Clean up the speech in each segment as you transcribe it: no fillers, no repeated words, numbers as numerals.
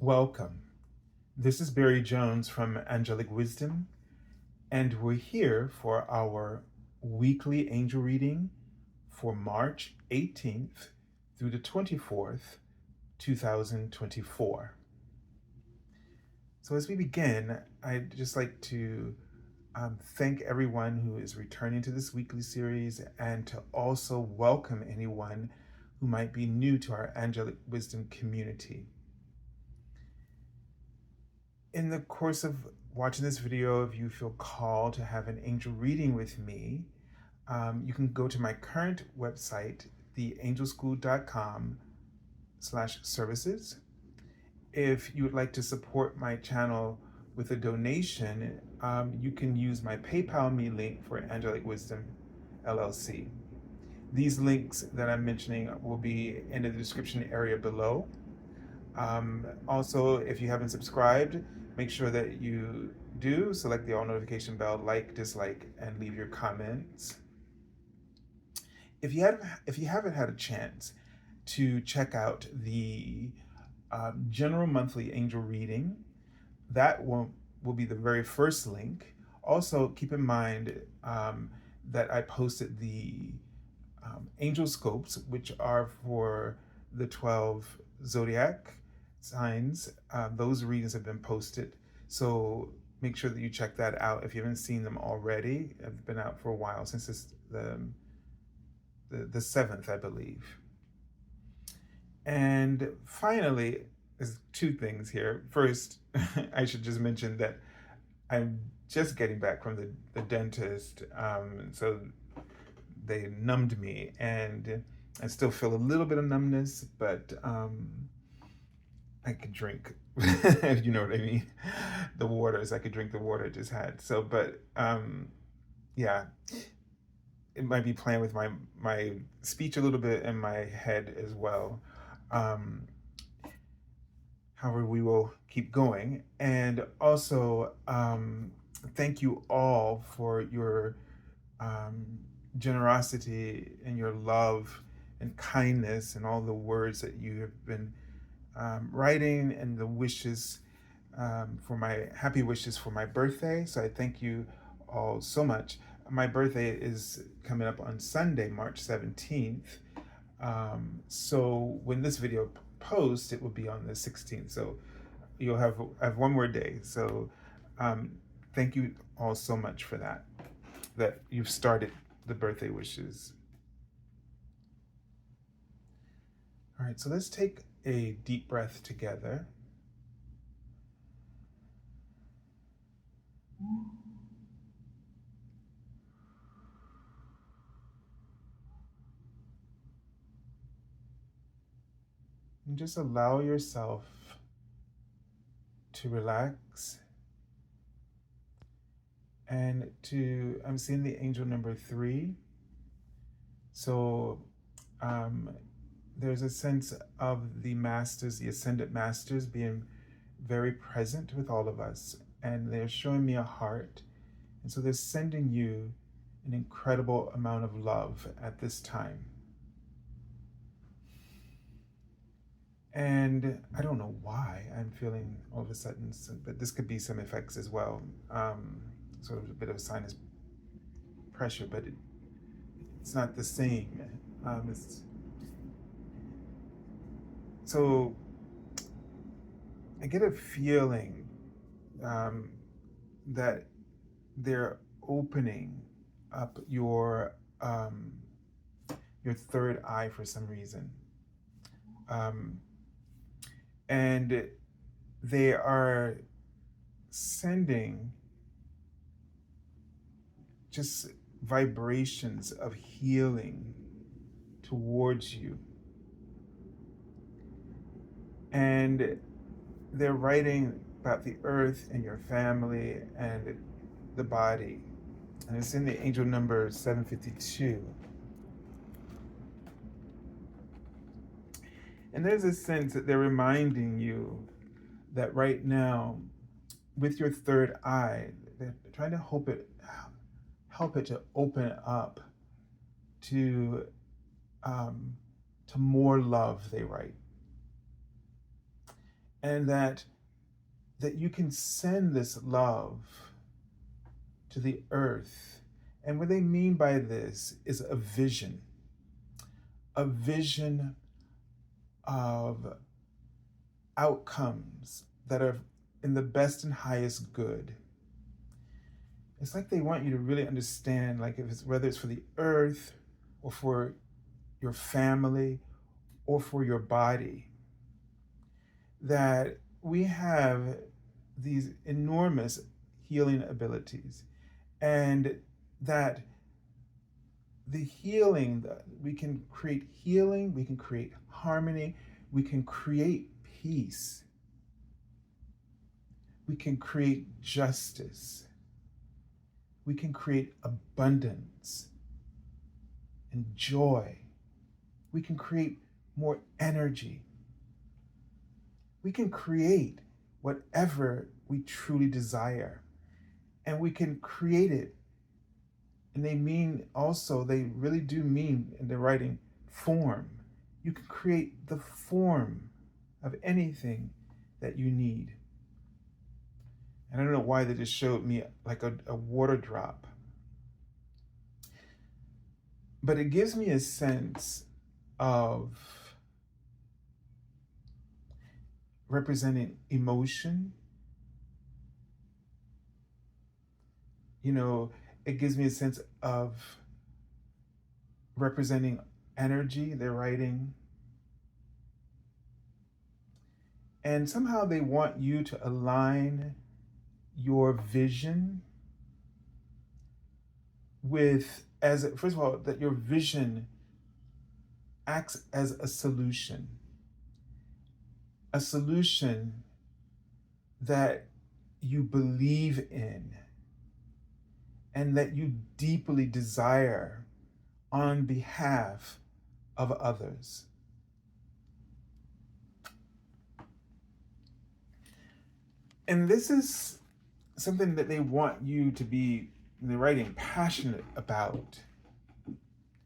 Welcome. This is Barry Jones from Angelic Wisdom, and we're here for our weekly angel reading for March 18th through the 24th, 2024. So as we begin, I'd just like to thank everyone who is returning to this weekly series and to also welcome anyone who might be new to our Angelic Wisdom community. In the course of watching this video, if you feel called to have an angel reading with me, you can go to my current website, theangelschool.com/services. If you would like to support my channel with a donation, you can use my PayPal me link for Angelic Wisdom LLC. These links that I'm mentioning will be in the description area below. Also, if you haven't subscribed, make sure that you do. Select the all notification bell, like, dislike, and leave your comments. If you haven't had a chance to check out the general monthly angel reading, that will be the very first link. Also, keep in mind that I posted the angel scopes, which are for the 12 zodiac signs. Those readings have been posted, so make sure that you check that out if you haven't seen them already. I've been out for a while, since it's the 7th, I believe. And finally, there's two things here. First, I should just mention that I'm just getting back from the dentist, so they numbed me, and I still feel a little bit of numbness, but I could drink, if you know what I mean. The waters, I could drink the water I just had. So, but yeah, it might be playing with my speech a little bit and my head as well. However, we will keep going. And also, thank you all for your generosity and your love and kindness and all the words that you have been writing, and the wishes for my happy wishes for my birthday. So I thank you all so much. My birthday is coming up on Sunday, March 17th. So when this video posts, it will be on the 16th. So you'll have one more day. So thank you all so much for that you've started the birthday wishes. All right, so let's take a deep breath together. And just allow yourself to relax. And I'm seeing the angel number 3. So there's a sense of the masters, the ascended masters, being very present with all of us. And they're showing me a heart. And so they're sending you an incredible amount of love at this time. And I don't know why I'm feeling all of a sudden, but this could be some effects as well. Sort of a bit of sinus pressure, but it's not the same. So I get a feeling that they're opening up your third eye for some reason. And they are sending just vibrations of healing towards you. And they're writing about the earth and your family and the body. And it's in the angel number 752. And there's a sense that they're reminding you that right now, with your third eye, they're trying to help it to open up to more love, they write. and that you can send this love to the earth. And what they mean by this is a vision of outcomes that are in the best and highest good. It's like they want you to really understand, like if it's whether it's for the earth or for your family or for your body, that we have these enormous healing abilities, and that the healing, that we can create healing, we can create harmony, we can create peace, we can create justice, we can create abundance and joy, we can create more energy, we can create whatever we truly desire, and we can create it. And they mean also, they really do mean in the writing form. You can create the form of anything that you need. And I don't know why they just showed me like a water drop, but it gives me a sense of representing emotion. You know, it gives me a sense of representing energy, they're writing. And somehow they want you to align your vision with, as first of all, that your vision acts as a solution that you believe in and that you deeply desire on behalf of others. And this is something that they want you to be, in the writing, passionate about.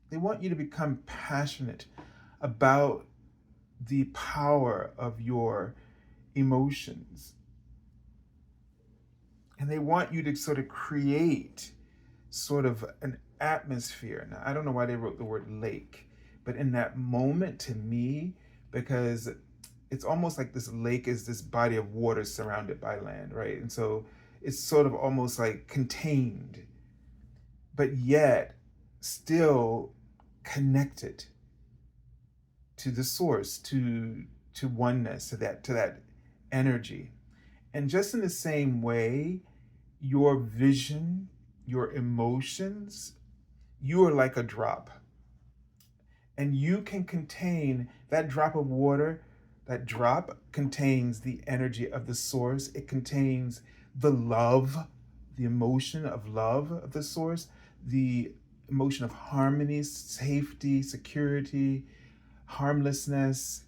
They want you to become passionate about the power of your emotions. And they want you to sort of create sort of an atmosphere. Now, I don't know why they wrote the word lake, but in that moment, to me, because it's almost like this lake is this body of water surrounded by land, right? And so it's sort of almost like contained, but yet still connected to the source, to oneness, to that energy. And just in the same way, your vision, your emotions, you are like a drop. And you can contain that drop of water. That drop contains the energy of the source. It contains the love, the emotion of love of the source, the emotion of harmony, safety, security, harmlessness,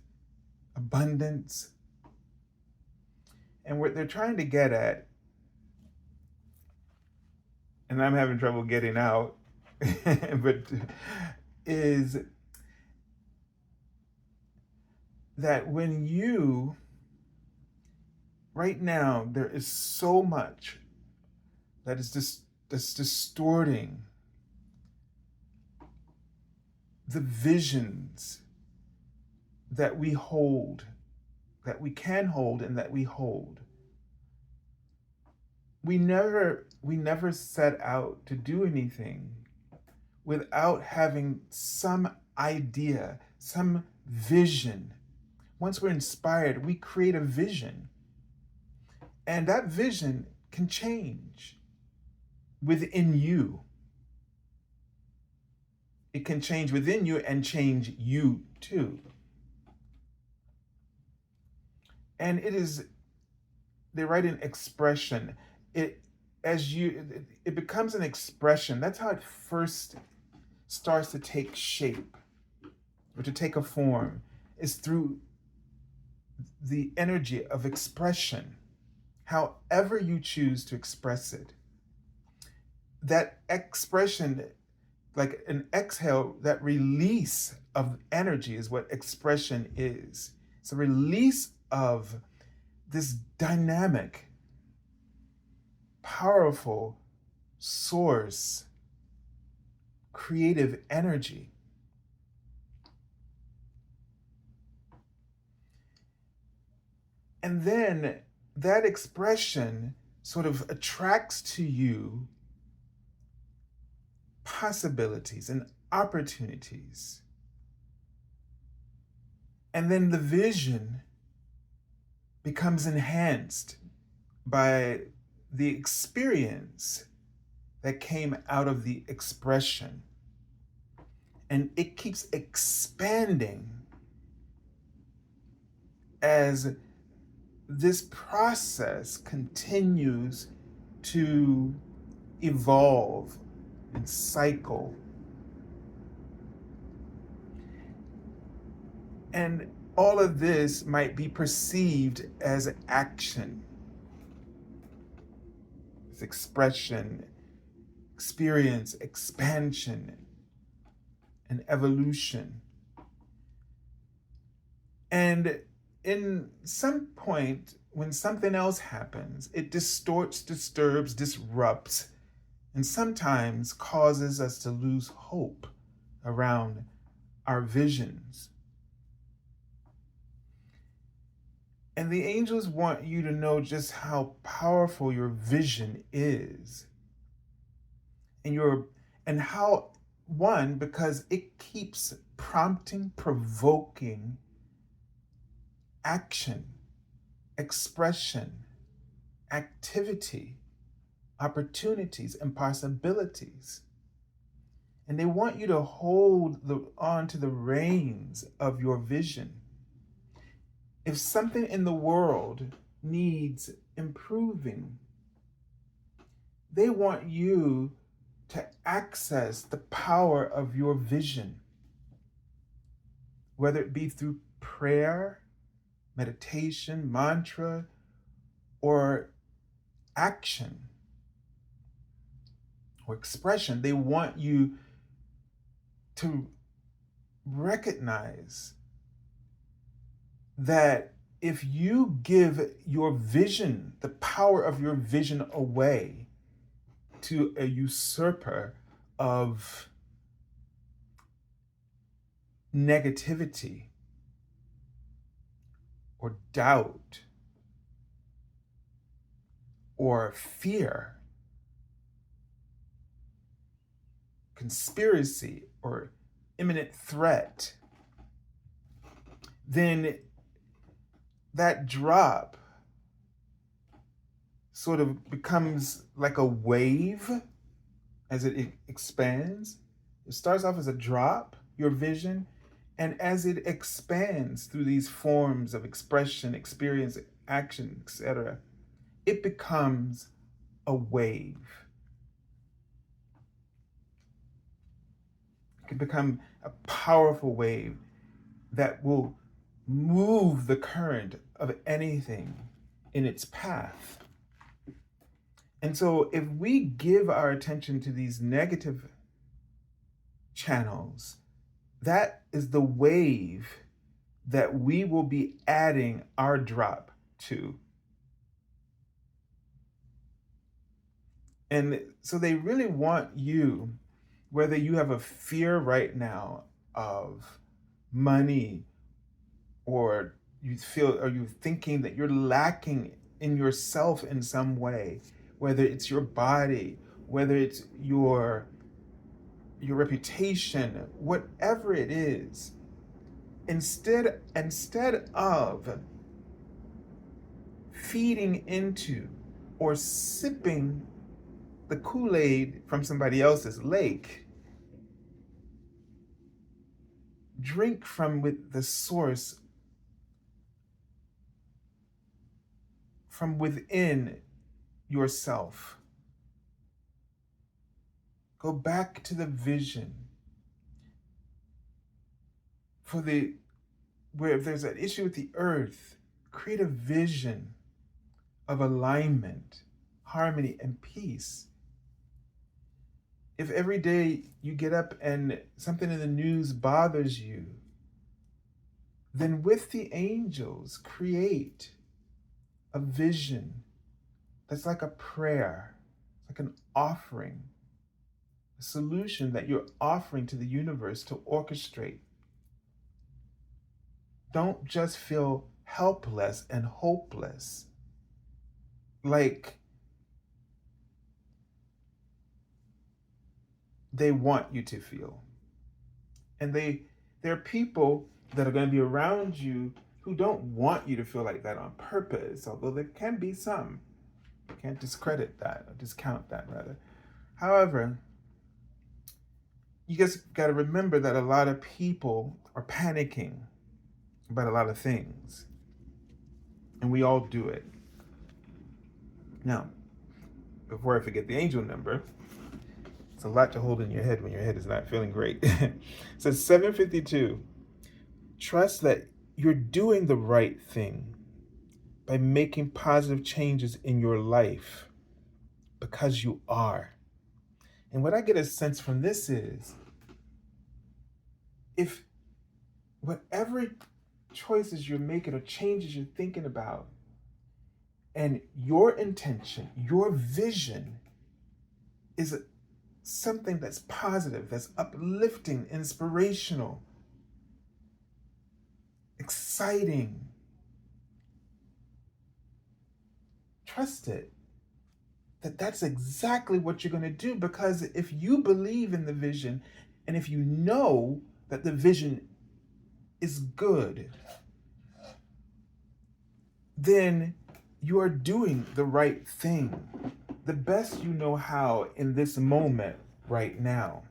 abundance. And what they're trying to get at, and I'm having trouble getting out, but is that when you, right now, there is so much that is that's distorting the visions that we hold, that we can hold, and that we hold. We never set out to do anything without having some idea, some vision. Once we're inspired, we create a vision. And that vision can change within you. It can change within you and change you too. And it is, they write an expression. It becomes an expression. That's how it first starts to take shape or to take a form, is through the energy of expression, however you choose to express it. That expression, like an exhale, that release of energy is what expression is. It's a release of this dynamic, powerful source, creative energy. And then that expression sort of attracts to you possibilities and opportunities. And then the vision becomes enhanced by the experience that came out of the expression. And it keeps expanding as this process continues to evolve and cycle. And all of this might be perceived as action, as expression, experience, expansion, and evolution. And in some point, when something else happens, it distorts, disturbs, disrupts, and sometimes causes us to lose hope around our visions. And the angels want you to know just how powerful your vision is. And how, one, because it keeps prompting, provoking action, expression, activity, opportunities, and possibilities. And they want you to hold on to the reins of your vision. If something in the world needs improving, they want you to access the power of your vision, whether it be through prayer, meditation, mantra, or action or expression. They want you to recognize that if you give your vision, the power of your vision away to a usurper of negativity or doubt or fear, conspiracy or imminent threat, then that drop sort of becomes like a wave as it expands. It starts off as a drop, your vision, and as it expands through these forms of expression, experience, action, etc., it becomes a wave. It can become a powerful wave that will move the current of anything in its path. And so if we give our attention to these negative channels, that is the wave that we will be adding our drop to. And so they really want you, whether you have a fear right now of money, or you're thinking that you're lacking in yourself in some way, whether it's your body, whether it's your reputation, whatever it is, instead of feeding into or sipping the Kool-Aid from somebody else's lake, drink from with the source from within yourself. Go back to the vision. Where if there's an issue with the earth, create a vision of alignment, harmony, and peace. If every day you get up and something in the news bothers you, then with the angels, create a vision that's like a prayer, like an offering, a solution that you're offering to the universe to orchestrate. Don't just feel helpless and hopeless, like they want you to feel. And there are people that are going to be around you who don't want you to feel like that on purpose, although there can be some. You can't discredit that, or discount that rather. However, you just got to remember that a lot of people are panicking about a lot of things, and we all do it. Now, before I forget the angel number, it's a lot to hold in your head when your head is not feeling great. It says 752. Trust that you're doing the right thing by making positive changes in your life, because you are. And what I get a sense from this is, if whatever choices you're making or changes you're thinking about, and your intention, your vision is something that's positive, that's uplifting, inspirational, exciting, trust it. That's exactly what you're going to do, because if you believe in the vision, and if you know that the vision is good, then you are doing the right thing, the best you know how in this moment right now.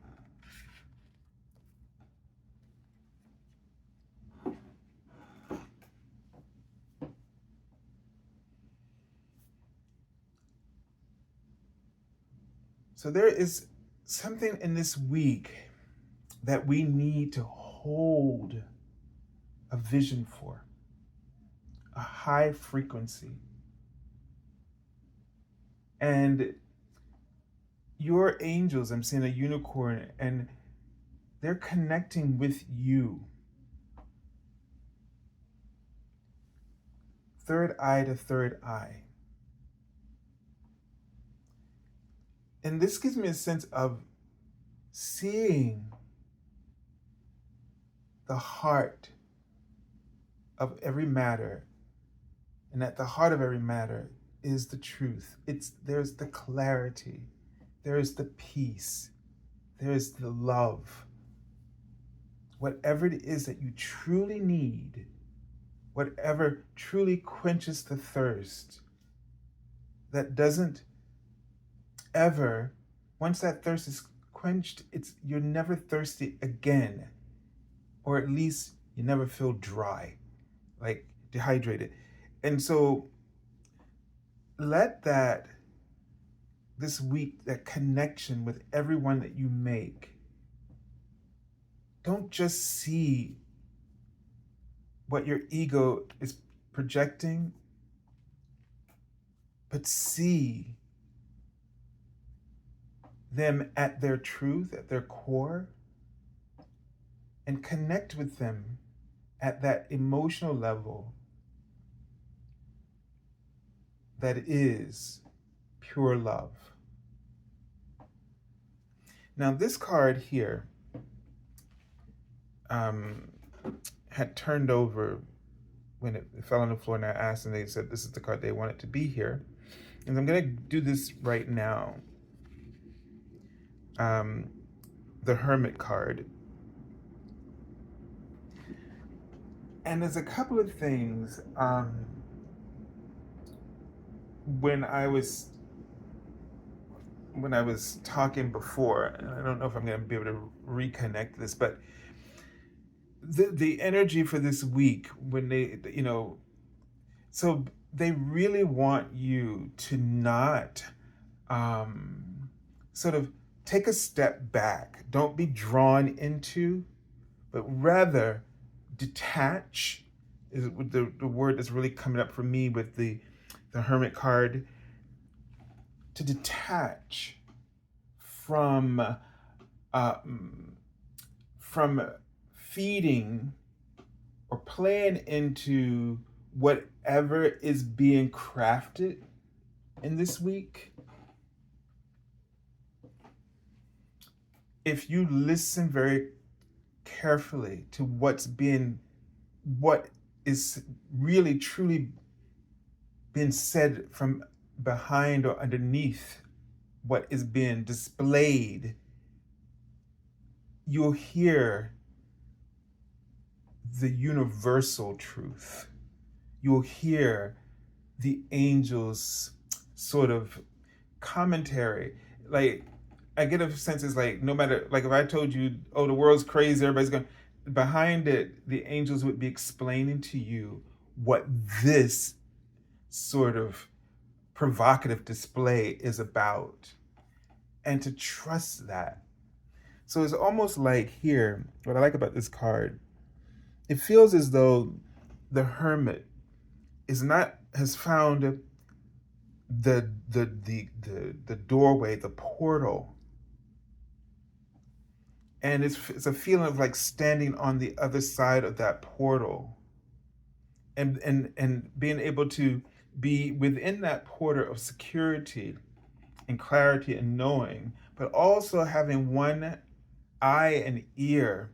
So there is something in this week that we need to hold a vision for, a high frequency. And your angels, I'm seeing a unicorn, and they're connecting with you. Third eye to third eye. And this gives me a sense of seeing the heart of every matter. And at the heart of every matter is the truth. There's the clarity, there's the peace, there's the love. Whatever it is that you truly need, whatever truly quenches the thirst, that doesn't ever, once that thirst is quenched, you're never thirsty again, or at least you never feel dry, like dehydrated. And so let this week, that connection with everyone that you make, don't just see what your ego is projecting, but see them at their truth, at their core, and connect with them at that emotional level that is pure love. Now, this card here had turned over when it fell on the floor, and I asked, and they said this is the card they wanted to be here. And I'm going to do this right now. The Hermit card. And there's a couple of things when I was talking before, and I don't know if I'm going to be able to reconnect this, but the energy for this week, when they, so they really want you to not sort of take a step back. Don't be drawn into, but rather detach is the word that's really coming up for me with the Hermit card. To detach from feeding or playing into whatever is being crafted in this week, if you listen very carefully to what is really truly been said from behind or underneath what is being displayed, you'll hear the universal truth. You'll hear the angels' sort of commentary. Like, I get a sense it's like, no matter, like if I told you, oh, the world's crazy, everybody's going, behind it, the angels would be explaining to you what this sort of provocative display is about, and to trust that. So it's almost like here, what I like about this card, it feels as though the Hermit has found the doorway, the portal, and it's a feeling of like standing on the other side of that portal, and being able to be within that portal of security and clarity and knowing, but also having one eye and ear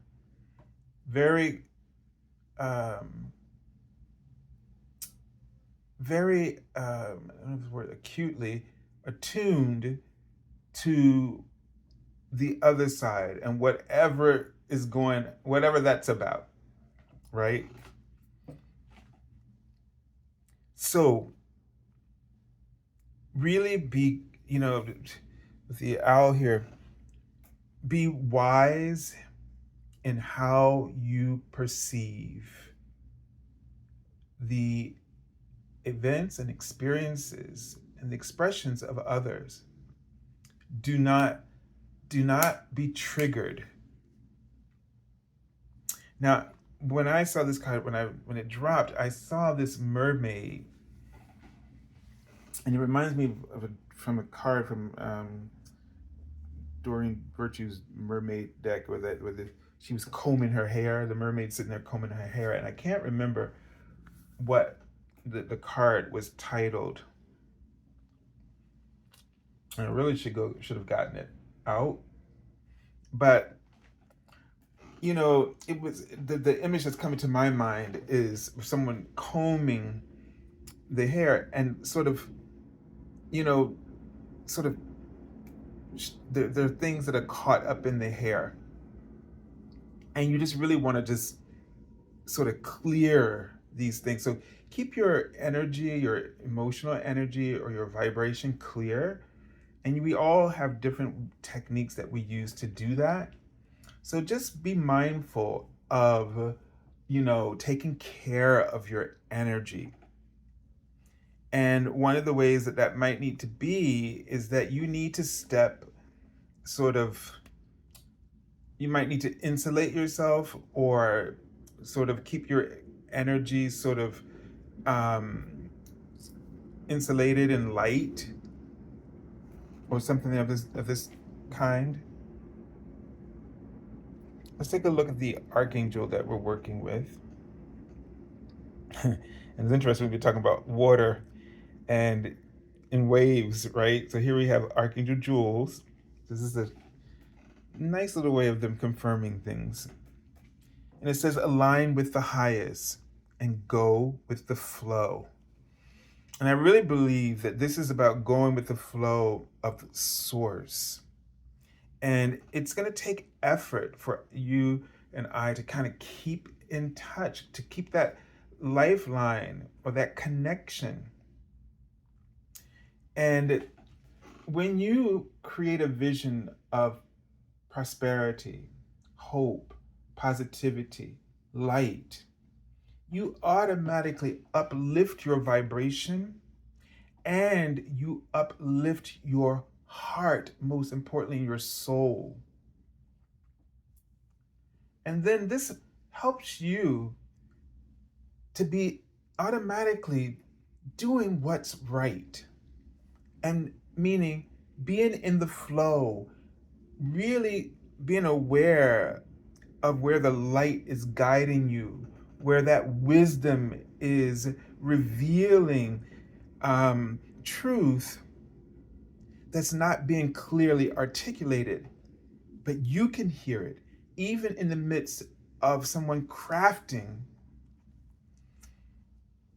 very I don't know if the word acutely attuned to the other side and whatever that's about, right? So really be, with the owl here, be wise in how you perceive the events and experiences and the expressions of others. Do not be triggered. Now, when I saw this card, when it dropped, I saw this mermaid, and it reminds me from a card from Doreen Virtue's mermaid deck, she was combing her hair. The mermaid sitting there combing her hair, and I can't remember what the card was titled. And I really should have gotten it out, but it was the image that's coming to my mind is someone combing the hair, and sort of there are things that are caught up in the hair, and you just really want to just sort of clear these things. So keep your energy, your emotional energy, or your vibration clear. And we all have different techniques that we use to do that. So just be mindful of, taking care of your energy. And one of the ways that might need to be is that you need to you might need to insulate yourself, or sort of keep your energy sort of insulated and light, or something of this kind. Let's take a look at the Archangel that we're working with. And it's interesting, we've been talking about water and in waves, right? So here we have Archangel Joules. This is a nice little way of them confirming things. And it says, align with the highest and go with the flow. And I really believe that this is about going with the flow of source. And it's going to take effort for you and I to kind of keep in touch, to keep that lifeline or that connection. And when you create a vision of prosperity, hope, positivity, light, you automatically uplift your vibration, and you uplift your heart, most importantly, your soul. And then this helps you to be automatically doing what's right. And meaning being in the flow, really being aware of where the light is guiding you, where that wisdom is revealing truth that's not being clearly articulated, but you can hear it, even in the midst of someone crafting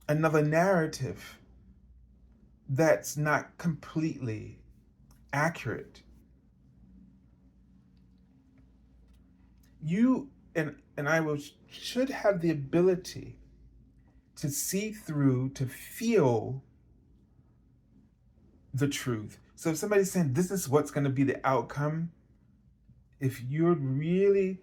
another narrative that's not completely accurate. You and I should have the ability to see through, to feel the truth. So if somebody's saying this is what's going to be the outcome, if you're really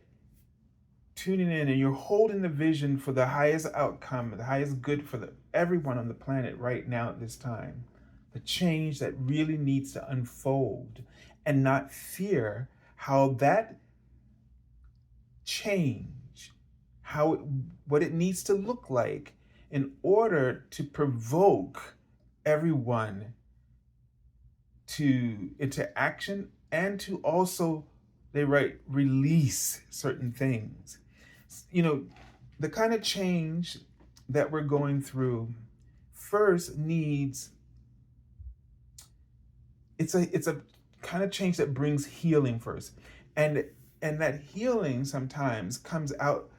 tuning in and you're holding the vision for the highest outcome, the highest good for everyone on the planet right now at this time, the change that really needs to unfold, and not fear how that change, what it needs to look like in order to provoke everyone into action, and to also, they write, release certain things. The kind of change that we're going through first needs, it's a kind of change that brings healing first, and that healing sometimes comes out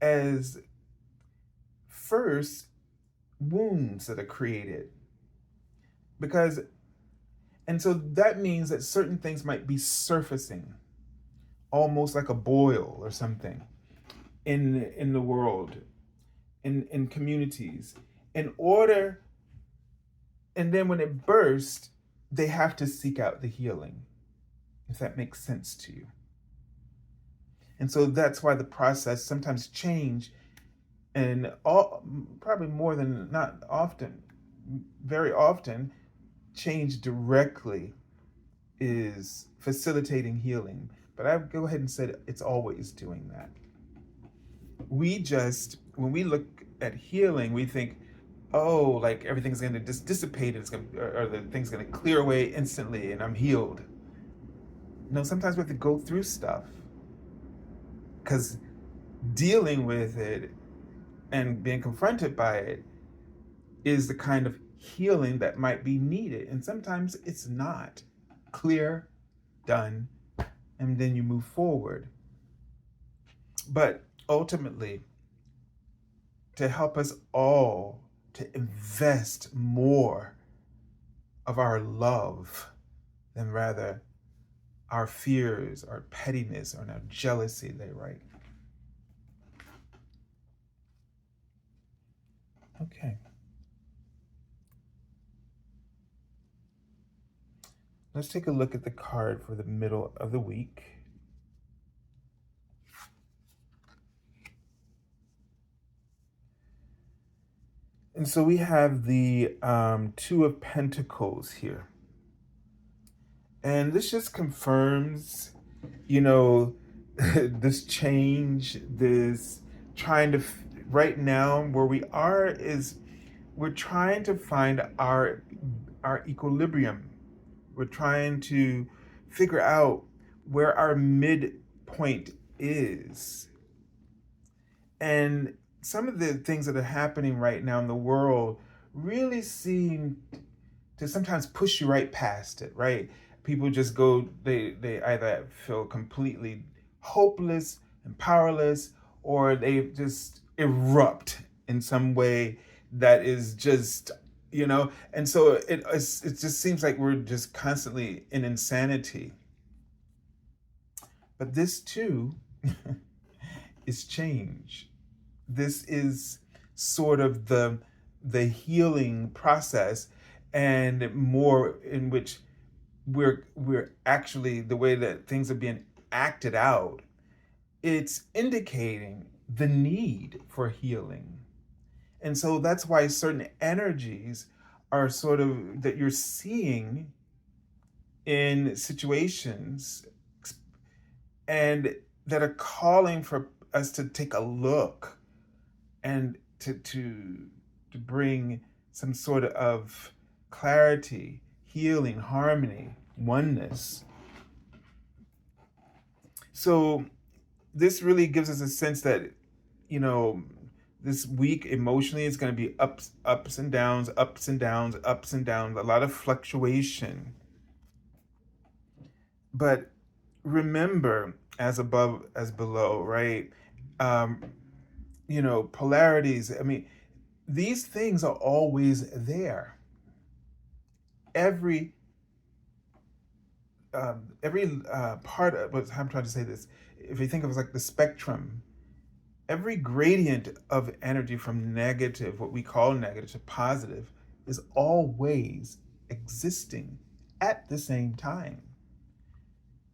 as first wounds that are created, and so that means that certain things might be surfacing almost like a boil or something in the world, in communities, in order, and then when it bursts, they have to seek out the healing, if that makes sense to you. And so that's why the process sometimes change, and probably more than not often, very often, change directly is facilitating healing. But I would go ahead and say it's always doing that. When we look at healing, we think, oh, like everything's going to dissipate, or the thing's going to clear away instantly and I'm healed. No, sometimes we have to go through stuff, because dealing with it and being confronted by it is the kind of healing that might be needed. And sometimes it's not clear, done, and then you move forward. But ultimately, to help us all to invest more of our love than rather our fears, our pettiness, or our jealousy, they write. Okay. Let's take a look at the card for the middle of the week. And so we have the Two of Pentacles here. And this just confirms, this change, this trying to, right now where we are is we're trying to find our equilibrium. We're trying to figure out where our midpoint is. And some of the things that are happening right now in the world really seem to sometimes push you right past it, right? People just go, they either feel completely hopeless and powerless, or they just erupt in some way that is just, and so it just seems like we're just constantly in insanity. But this too is change. This is sort of the healing process, and more in which we're actually, the way that things are being acted out, it's indicating the need for healing. And so that's why certain energies are sort of that you're seeing in situations, and that are calling for us to take a look, and to bring some sort of clarity, healing, harmony, oneness. So this really gives us a sense that, This week emotionally is going to be ups and downs, ups and downs, ups and downs, a lot of fluctuation. But remember, as above as below, right? Um, polarities. I mean, these things are always there. Every part of what I'm trying to say this. If you think of it as like the spectrum, every gradient of energy from negative, what we call negative, to positive, is always existing at the same time.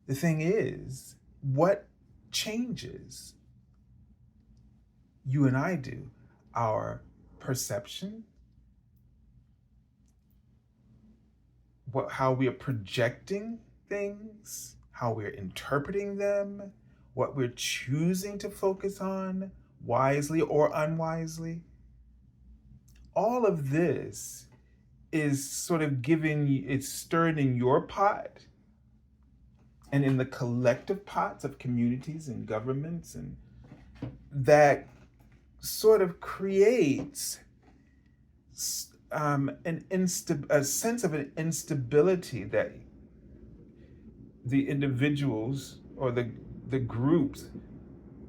The thing is, what changes? You and I do. Our perception, how we are projecting things, how we're interpreting them, what we're choosing to focus on, wisely or unwisely. All of this is sort of it's stirred in your pot and in the collective pots of communities and governments, and that sort of creates a sense of an instability that the individuals or the groups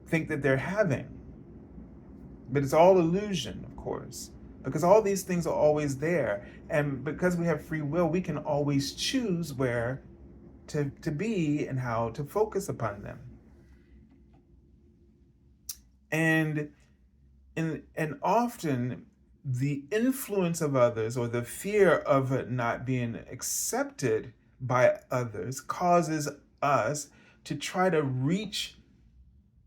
think that they're having. But it's all illusion, of course, because all these things are always there. And because we have free will, we can always choose where to be and how to focus upon them. And often the influence of others or the fear of it not being accepted by others causes us to try to reach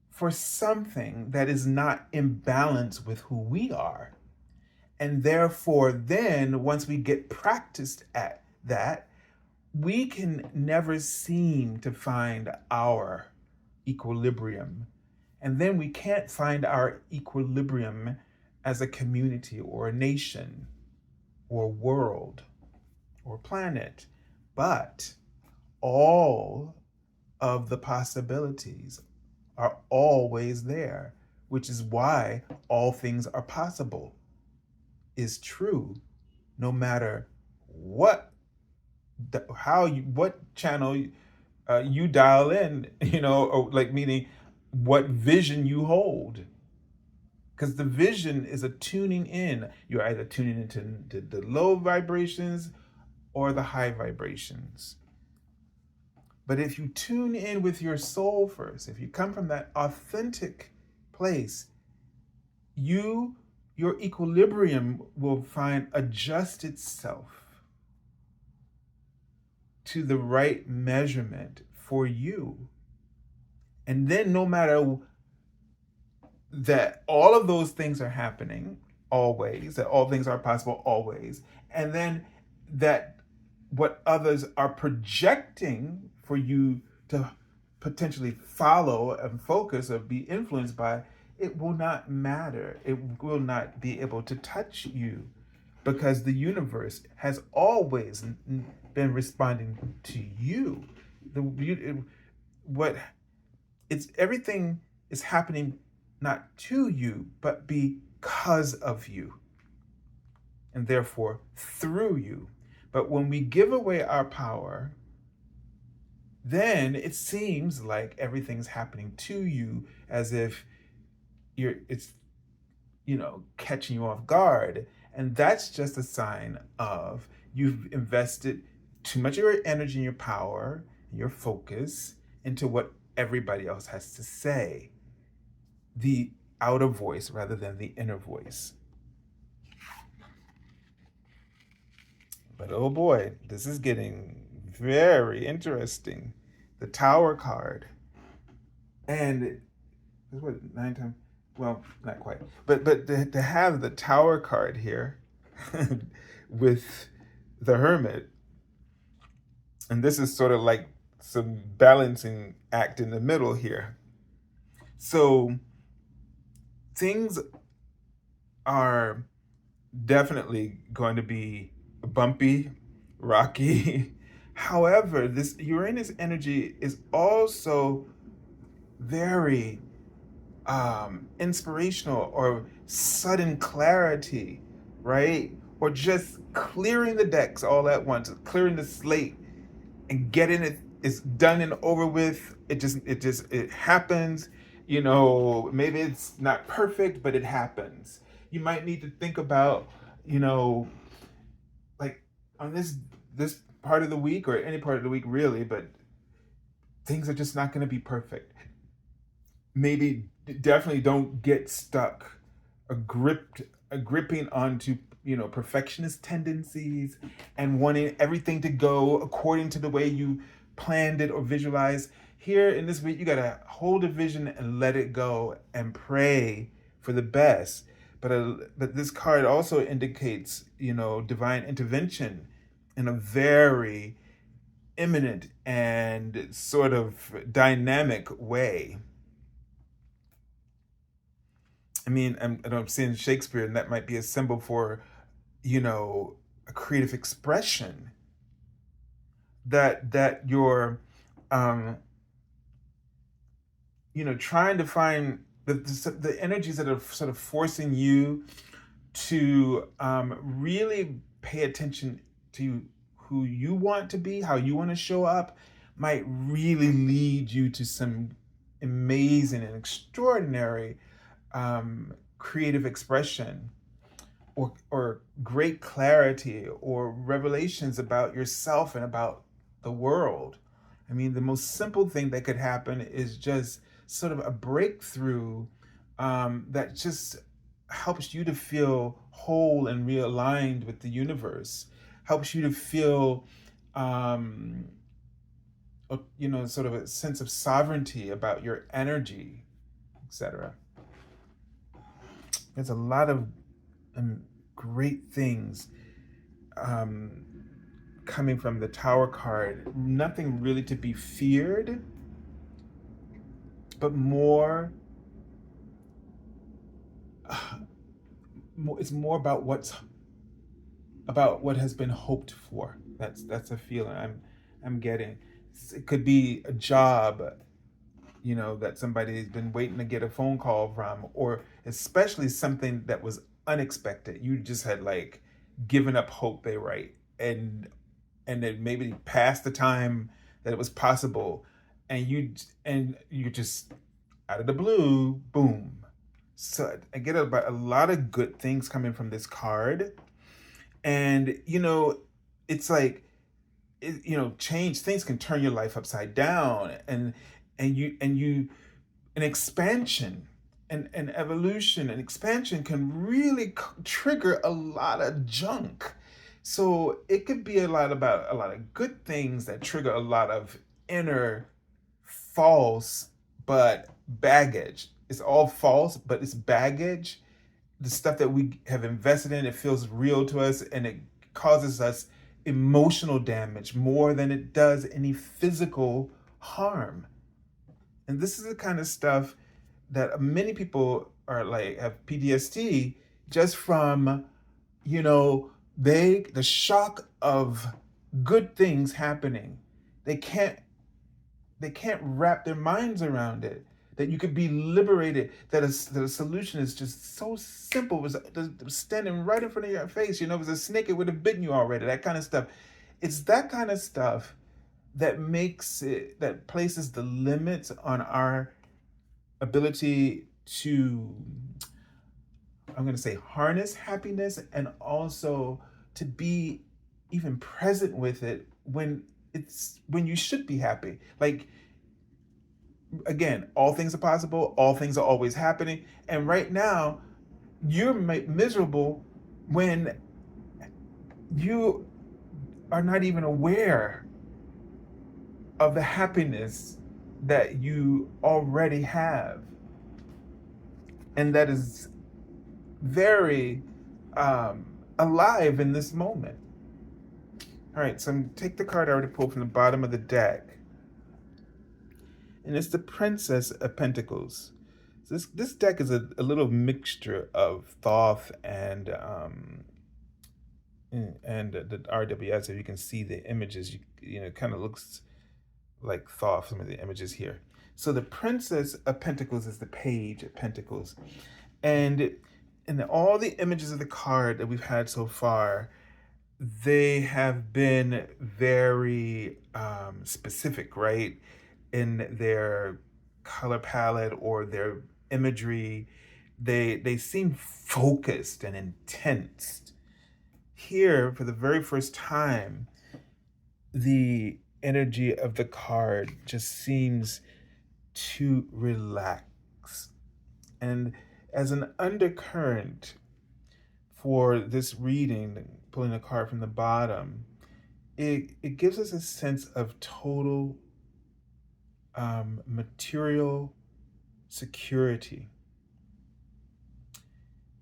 for something that is not in balance with who we are. And therefore, then once we get practiced at that, we can never seem to find our equilibrium. And then we can't find our equilibrium as a community or a nation or world or planet. But all of the possibilities are always there, which is why all things are possible is true, no matter what channel you dial in, or like meaning what vision you hold. Because the vision is a tuning in. You're either tuning into the low vibrations or the high vibrations. But if you tune in with your soul first, if you come from that authentic place, your equilibrium will adjust itself to the right measurement for you. And then no matter that all of those things are happening always, that all things are possible always, and then that what others are projecting for you to potentially follow and focus or be influenced by, it will not matter. It will not be able to touch you, because the universe has always been responding to you. Everything is happening not to you, but because of you, and therefore through you. But when we give away our power, then it seems like everything's happening to you, as if it's catching you off guard. And that's just a sign of you've invested too much of your energy and your power and your focus into what everybody else has to say, the outer voice rather than the inner voice. But oh boy, this is getting very interesting. The Tower card. And this was 9 times. Well, not quite. But to have the Tower card here with the Hermit, and this is sort of like some balancing act in the middle here. So things are definitely going to be bumpy, rocky. However, this Uranus energy is also very inspirational or sudden clarity, right? Or just clearing the decks all at once, clearing the slate and getting it is done and over with. It happens. You know, maybe it's not perfect, but it happens. You might need to think about, you know, like on this part of the week or any part of the week really, but things are just not going to be perfect. Maybe definitely don't get stuck gripping onto, you know, perfectionist tendencies and wanting everything to go according to the way you planned it or visualized. Here in this week, you got to hold a vision and let it go and pray for the best. But this card also indicates, you know, divine intervention in a very imminent and sort of dynamic way. I mean, I'm seeing Shakespeare, and that might be a symbol for, you know, a creative expression that you're, um, you know, trying to find the energies that are sort of forcing you to really pay attention to who you want to be, how you want to show up, might really lead you to some amazing and extraordinary creative expression or great clarity or revelations about yourself and about the world. I mean, the most simple thing that could happen is just sort of a breakthrough that just helps you to feel whole and realigned with the universe, helps you to feel, um, you know, sort of a sense of sovereignty about your energy, etc. There's a lot of great things um, coming from the Tower card. Nothing really to be feared, but it's more about what has been hoped for. That's a feeling I'm getting. It could be a job, you know, that somebody's been waiting to get a phone call from, or especially something that was unexpected. You just had like given up hope, they write, and then maybe past the time that it was possible, and you just out of the blue, boom. So I get a lot of good things coming from this card, and you know, it's like you know, change things can turn your life upside down, and an expansion and evolution and expansion can really trigger a lot of junk. So it could be a lot about a lot of good things that trigger a lot of inner false but baggage. It's all false, but it's baggage. The stuff that we have invested in, it feels real to us, and it causes us emotional damage more than it does any physical harm. And this is the kind of stuff that many people are like have PTSD just from, you know, the shock of good things happening. They can't they can't wrap their minds around it. That you could be liberated. That a solution is just so simple. It was standing right in front of your face. You know, if it was a snake, it would have bitten you already. That kind of stuff. It's that kind of stuff that places the limits on our ability to, I'm going to say, harness happiness, and also to be even present with it when you should be happy. Like, again, all things are possible, all things are always happening, and right now you're miserable when you are not even aware of the happiness that you already have, and that is very alive in this moment. All right, so I'm gonna take the card I already pulled from the bottom of the deck, and it's the Princess of Pentacles. So this deck is a little mixture of Thoth and the RWS. If you can see the images, you know, it kind of looks like Thoth. Some of the images here. So the Princess of Pentacles is the Page of Pentacles. And in all the images of the card that we've had so far, they have been very specific, right? In their color palette or their imagery. They seem focused and intense. Here, for the very first time, the energy of the card just seems to relax. And as an undercurrent for this reading, pulling a card from the bottom, it gives us a sense of total material security.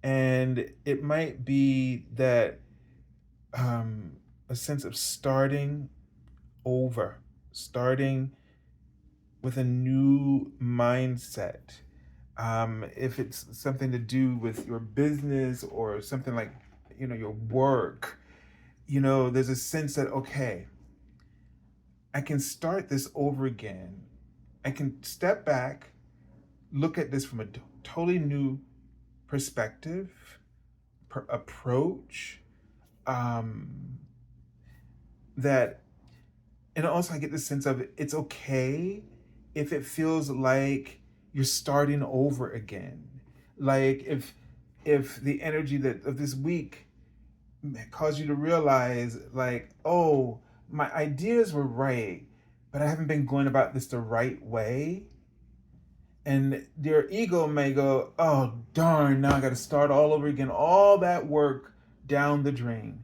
And it might be that a sense of starting over, starting with a new mindset. If it's something to do with your business or something like, your work, there's a sense that, okay, I can start this over again. I can step back, look at this from a totally new perspective, approach, that, and also I get the sense of it's okay if it feels like you're starting over again. Like if the energy of this week caused you to realize, like, oh, my ideas were right, but I haven't been going about this the right way. And your ego may go, oh, darn, now I got to start all over again. All that work down the drain.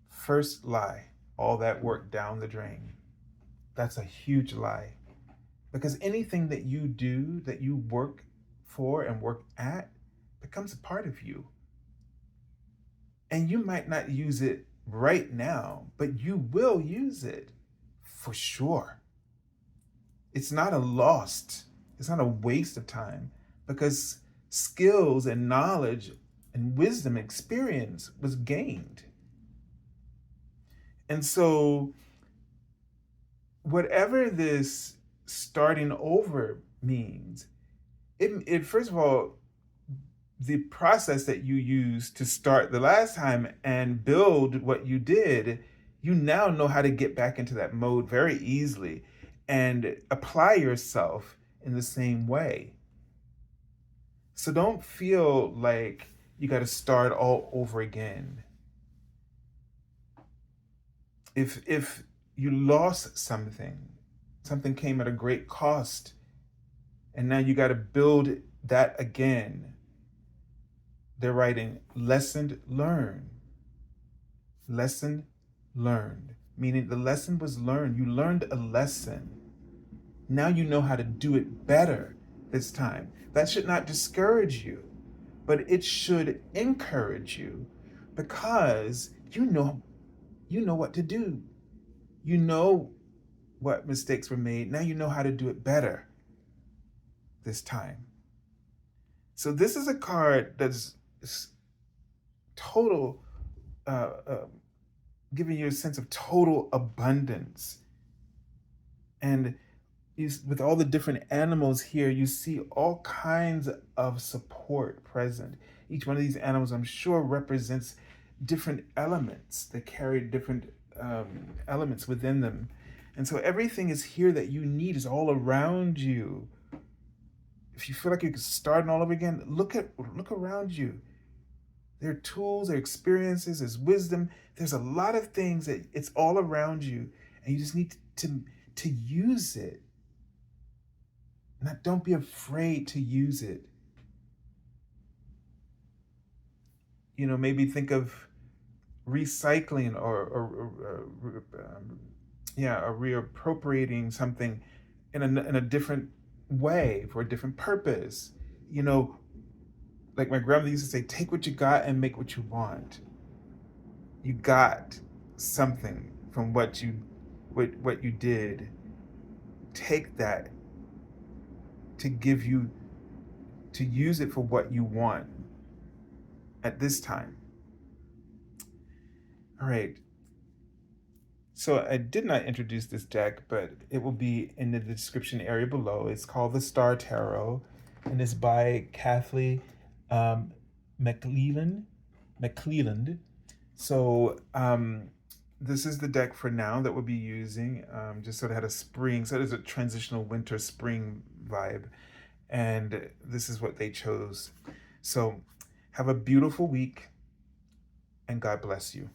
First lie, all that work down the drain. That's a huge lie. Because anything that you do, that you work for and work at, becomes a part of you. And you might not use it right now, but you will use it for sure. It's not it's not a waste of time, because skills and knowledge and wisdom, experience was gained. And so whatever this starting over means, it first of all, the process that you used to start the last time and build what you did, you now know how to get back into that mode very easily and apply yourself in the same way. So don't feel like you got to start all over again. If you lost something came at a great cost, and now you got to build that again. They're writing lesson learned. Lesson learned, meaning the lesson was learned. You learned a lesson. Now you know how to do it better this time. That should not discourage you, but it should encourage you, because you know what to do. You know what mistakes were made. Now you know how to do it better this time. So this is a card that's total, giving you a sense of total abundance. And with all the different animals here, you see all kinds of support present. Each one of these animals, I'm sure, represents different elements. They carry different elements within them. And so everything is here that you need is all around you. If you feel like you're starting all over again, look around you. There are tools, there are experiences, there's wisdom. There's a lot of things that it's all around you, and you just need to use it. Don't be afraid to use it. Maybe think of recycling or reappropriating something in a different way for a different purpose. Like my grandmother used to say, take what you got and make what you want. You got something from what you did. Take that to use it for what you want at this time. All right. So I did not introduce this deck, but it will be in the description area below. It's called the Star Tarot, and it's by Kathleen um, McClelland. McClelland. So this is the deck for now that we'll be using. Just sort of had a spring, so it is a transitional winter spring vibe, and this is what they chose. So have a beautiful week, and God bless you.